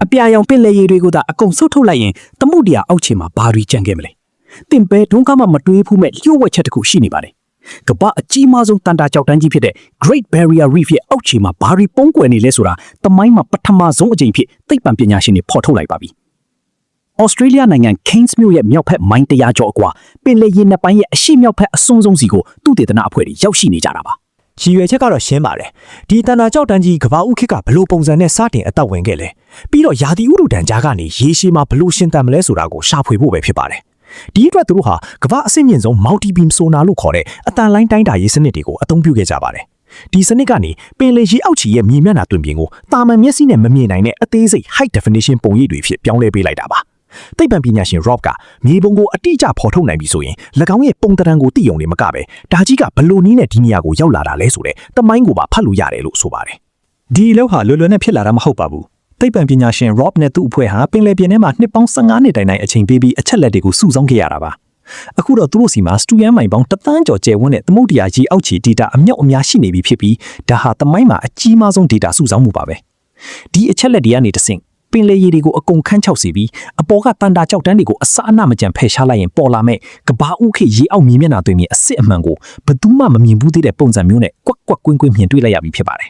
အပြာရောင်ပင်လယ်ရေတွေကိုသာအကုန်ဆုတ်ထုတ်လိုက်ရင်သမုဒ္ဒရာအောက်ခြေမှာဘာတွေကျန်ခဲ့မလဲတင်ပဲဒုံးကမှမတွေးဖူးမဲ့လျှို့ဝှက်ချက်တစ်ခုရှိနေပါတယ်ကမ္ဘာအကြီးမားဆုံးတန်တာကြောက်တန်းကြီးဖြစ်တဲ့ Great Barrier Reef ရဲ့အောက်ခြေမှာဘာတွေပုံကွယ်နေလဲဆိုတာသမိုင်းမှာပထမဆုံးအကြိမ်ဖြစ်သိပ္ပံပညာရှင်တွေဖော်ထုတ်လိုက်ပါပြီ။ Australia နိုင်ငံ Cairns မြို့ရဲ့မြောက်ဘက်မိုင်100ကျော်အကွာပင်လယ်ရေနှစ်ပိုင်းရဲ့အရှိမြောက်ဘက်အစွန်းဆုံးစီကိုသုတေသနအဖွဲ့တွေရောက်ရှိနေကြတာပါ။ရည်ရွယ်ချက်ကတော့ရှင်းပါတယ်။ဒီတန်တာကြောက်တန်းကြီးကမ္ဘာဥခေတ်ကဘလို့ပုံစံနဲ့စတင်အသက်ဝင်ခဲ့လဲ။ပြီးတော့ရာသီဥတုတန်ကြားကနေရေရှည်မှာဘလို့ရှင်းတန်မလဲဆိုတာကိုရှာဖွေဖို့ပဲဖြစ်ပါတယ်။ဒီအတွက်သူတို့ဟာကမ္ဘာအဆင့်မြင့်ဆုံး multi beam sonar လို့ခေါ်တဲ့အတန်လိုင်းတိုင်းတာရေးစနစ်တွေကိုအသုံးပြုခဲ့ကြပါတယ်။ဒီစနစ်ကနေပင်လယ်ရေအောက်ခြေရဲ့မြေမျက်နှာတွင်ပြင်ကိုတာမန်မျက်စိနဲ့မမြင်နိုင်တဲ့အသေးစိတ် high definition ပုံရိပ်တွေဖြစ်ပြောင်းလဲပေးလိုက်တာပါ။သိပ္ပံပညာရှင် Rob ကမြေပုံကိုအတိအကျဖော်ထုတ်နိုင်ပြီဆိုရင်၎င်းရဲ့ပုံသဏ္ဍာန်ကိုသိုံနေမကပဲဒါကြီးကဘလို့နည်းနဲ့ဒီနေရာကိုရောက်လာတာလဲဆိုတဲ့သမိုင်းကိုပါဖတ်လို့ရတယ်လို့ဆိုပါတယ်။ဒီအလုပ်ဟာလွယ်လွယ်နဲ့ဖြစ်လာတာမဟုတ်ပါဘူး။သိပ္ပံပညာရှင် Rob နဲ့သူ့အဖွဲ့ဟာပင်လယ်ပြင်ထဲမှာနှစ်ပေါင်း15နှစ်တိုင်အချိန်ပေးပြီးအချက်လက်တွေကိုစုဆောင်းခဲ့ရတာပါ။အခုတော့သူတို့စီမှာစတူယန်မိုင်ပေါင်း1,000,000 ကျော်ကျယ်ဝန်းတဲ့သမုဒ္ဒရာကြီးအောက်ခြေ data အမြောက်အများရှိနေပြီဖြစ်ပြီးဒါဟာသမိုင်းမှာအကြီးမားဆုံး data စုဆောင်းမှုပါပဲ။ဒီအချက်လက်တွေကနေတဆင့်ပင်လယ်ရေတွေကိုအကုန်ခန်းချောက်စေပြီးအပေါ်ကတန်တာကြောက်တန်းတွေကိုအစအနမကြံဖယ်ရှားလိုက်ရင်ပေါ်လာမဲ့ကဘာဥခေရေအောက်မြေမျက်နှာတွင်မြင်အစ်စ်အမှန်ကိုဘယ်သူမှမမြင်ဘူးသေးတဲ့ပုံစံမျိုးနဲ့ကွက်ကွက်ကွင်းကွင်းမြင်တွေ့လိုက်ရပြီဖြစ်ပါတယ်